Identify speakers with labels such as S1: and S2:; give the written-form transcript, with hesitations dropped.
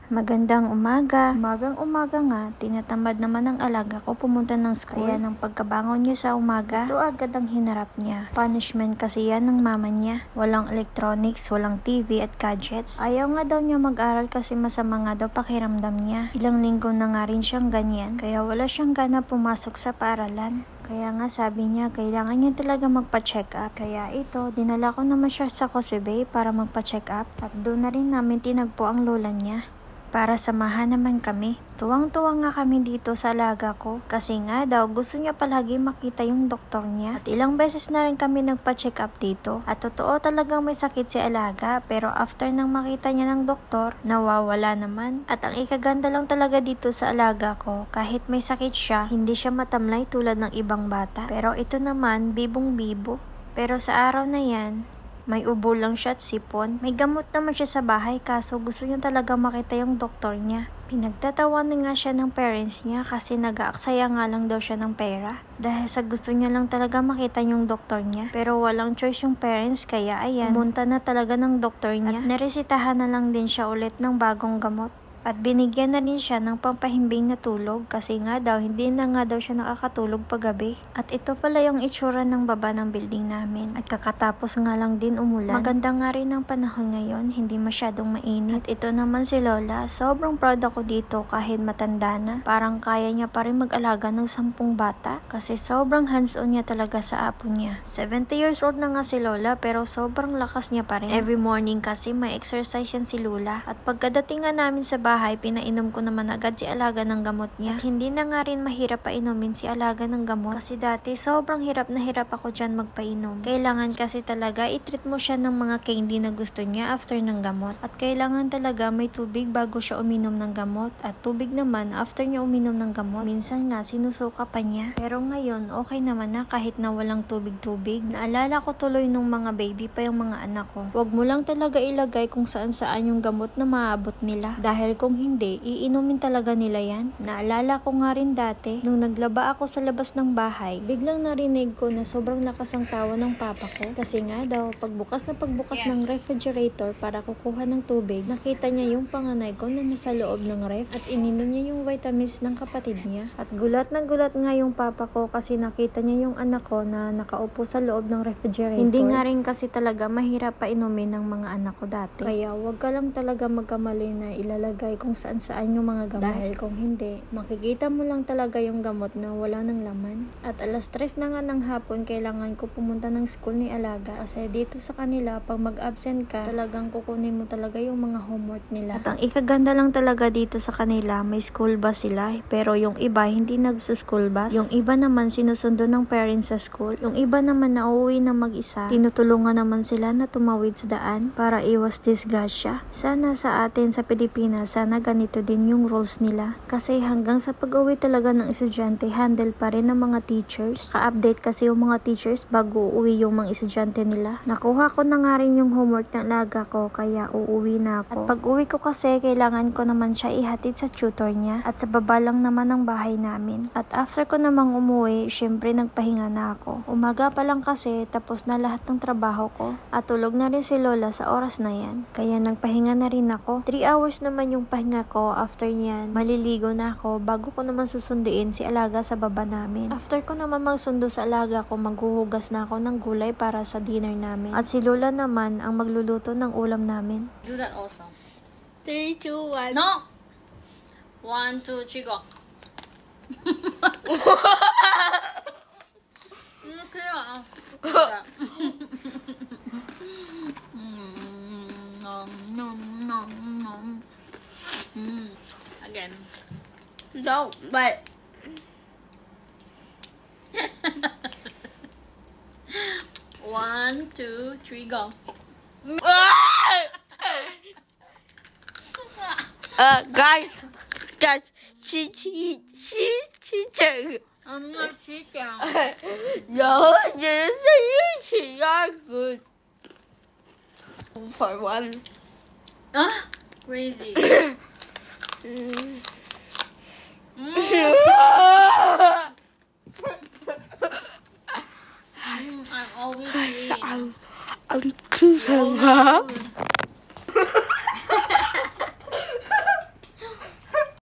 S1: Magandang umaga. Umagang-umaga nga, tinatamad naman ng alaga ko pumunta ng school. Kaya nang pagkabangon niya sa umaga, ito agad ang hinarap niya. Punishment kasi yan ng mama niya. Walang electronics, walang TV at gadgets. Ayaw nga daw niya mag-aral kasi masama nga daw pakiramdam niya. Ilang linggo na nga rin siyang ganyan, kaya wala siyang gana pumasok sa paaralan. Kaya nga sabi niya, kailangan niya talaga magpa-check up. Kaya ito, dinala ko naman siya sa Cosibay para magpa-check up. At doon na rin namin tinagpo ang lola niya para samahan naman kami. Tuwang-tuwang nga kami dito sa alaga ko kasi nga daw gusto niya palagi makita yung doktor niya. At ilang beses na rin kami nagpa-check up dito. At totoo talagang may sakit si alaga, pero after nang makita niya ng doktor, nawawala naman. At ang ikaganda lang talaga dito sa alaga ko, kahit may sakit siya, hindi siya matamlay tulad ng ibang bata. Pero ito naman, bibong-bibo. Pero sa araw na yan, may ubo lang siya at sipon. May gamot naman siya sa bahay kaso gusto niya talaga makita yung doktor niya. Pinagtatawanan nga siya ng parents niya kasi nag-aaksaya nga lang daw siya ng pera. Dahil sa gusto niya lang talaga makita yung doktor niya. Pero walang choice yung parents kaya ayan, pumunta na talaga ng doktor niya. At naresitahan na lang din siya ulit ng bagong gamot. At binigyan na rin siya ng pampahimbing na tulog kasi nga daw hindi na nga daw siya nakakatulog paggabi. At ito pala yung itsura ng baba ng building namin. At kakatapos nga lang din umulan. Maganda nga rin ang panahon ngayon, hindi masyadong mainit. At ito naman si Lola, sobrang proud ako dito kahit matanda na. Parang kaya niya pa rin mag-alaga ng 10 bata kasi sobrang hands-on niya talaga sa apo niya. 70 years old na nga si Lola pero sobrang lakas niya pa rin. Every morning kasi may exercise yan si Lola. At pagkadating nga namin sa bahay, pinainom ko naman agad si alaga ng gamot niya. At hindi na nga rin mahirap painumin si alaga ng gamot. Kasi dati sobrang hirap na hirap ako dyan magpainom. Kailangan kasi talaga i-treat mo siya ng mga candy na gusto niya after ng gamot. At kailangan talaga may tubig bago siya uminom ng gamot. At tubig naman after niya uminom ng gamot. Minsan nga sinusuka pa niya. Pero ngayon okay naman na kahit na walang tubig-tubig. Naalala ko tuloy nung mga baby pa yung mga anak ko. Huwag mo lang talaga ilagay kung saan-saan yung gamot na maaabot nila. Dahil kung hindi, iinumin talaga nila yan. Naalala ko nga rin dati, nung naglaba ako sa labas ng bahay, biglang narinig ko na sobrang lakas ang tawa ng papa ko. Kasi nga daw, pagbukas ng refrigerator para kukuha ng tubig, nakita niya yung panganay ko na nasa loob ng ref at ininom niya yung vitamins ng kapatid niya. At gulat na gulat nga yung papa ko kasi nakita niya yung anak ko na nakaupo sa loob ng refrigerator. Hindi nga rin kasi talaga mahirap pa inumin ng mga anak ko dati. Kaya wag ka lang talaga magkamali na ilalagay kung saan-saan yung mga gamot. Dahil kung hindi, makikita mo lang talaga yung gamot na wala ng laman. At alas 3 na nga ng hapon, kailangan ko pumunta ng school ni alaga. Kasi dito sa kanila, pag mag-absent ka, talagang kukunin mo talaga yung mga homework nila. At ang ikaganda lang talaga dito sa kanila, may school bus sila. Pero yung iba, hindi nagsa-school bus. Yung iba naman, sinusundo ng parents sa school. Yung iba naman, nauuwi na mag-isa. Tinutulungan naman sila na tumawid sa daan para iwas disgrasya. Sana sa atin sa Pilipinas, sana ganito din yung rules nila. Kasi hanggang sa pag-uwi talaga ng estudyante, handle pa rin ng mga teachers. Ka-update kasi yung mga teachers bago uuwi yung mga estudyante nila. Nakuha ko na nga rin yung homework ng alaga ko, kaya uuwi na ako. At pag-uwi ko kasi, kailangan ko naman siya ihatid sa tutor niya. At sa baba lang naman ng bahay namin. At after ko namang umuwi, syempre nagpahinga na ako. Umaga pa lang kasi, tapos na lahat ng trabaho ko. At tulog na rin si Lola sa oras na yan. Kaya nagpahinga na rin ako. 3 hours naman yung pahinga ko. After niyan, maliligo na ako bago ko naman susunduin si alaga sa baba namin. After ko naman magsundo sa alaga ko, maghuhugas na ako ng gulay para sa dinner namin. At si Lola naman ang magluluto ng ulam namin.
S2: Do that also.
S3: 3, 2, 1.
S2: No! 1, 2, 3, go. Okay, Again.
S3: No, but
S2: 1, 2, 3, go.
S3: guys, she
S2: I'm not cheating.
S3: no, she's not good. For one.
S2: Crazy.